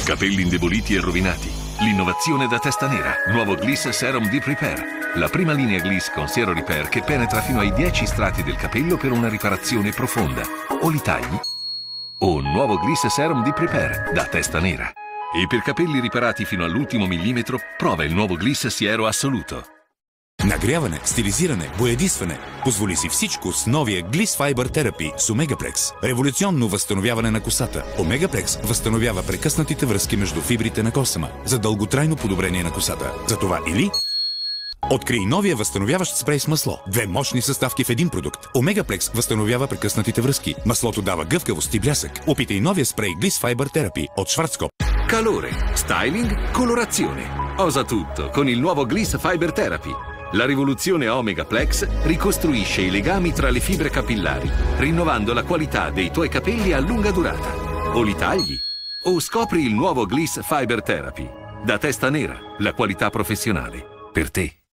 Capelli indeboliti e rovinati. L'innovazione da testa nera. Nuovo Gliss Serum Deep Repair. La prima linea Gliss con Zero Repair che penetra fino ai 10 strati del capello per una riparazione profonda. O li tagli o nuovo Gliss Serum Deep Repair da testa nera. E per capelli riparati fino all'ultimo millimetro, prova il nuovo Gliss Siero Assoluto. Нагряване, стилизиране, боядисване. Позволи си всичко с новия Gliss Fiber Therapy с Omegaplex. Революционно възстановяване на косата. Omegaplex възстановява прекъснатите връзки между фибрите на косъма за дълготрайно подобрение на косата. Затова или открий новия възстановяващ спрей с масло. 2 мощни съставки в един продукт. Omegaplex възстановява прекъснатите връзки. Маслото дава гъвкавост и блясък. Опитай новия спрей Gliss Fiber Therapy от Schwarzkopf. Calore, styling, colorazione. Osa tutto con il nuovo Gliss Fiber Therapy. La rivoluzione Omegaplex ricostruisce i legami tra le fibre capillari, rinnovando la qualità dei tuoi capelli a lunga durata. O li tagli o scopri il nuovo Gliss Fiber Therapy. Da testa nera, la qualità professionale per te.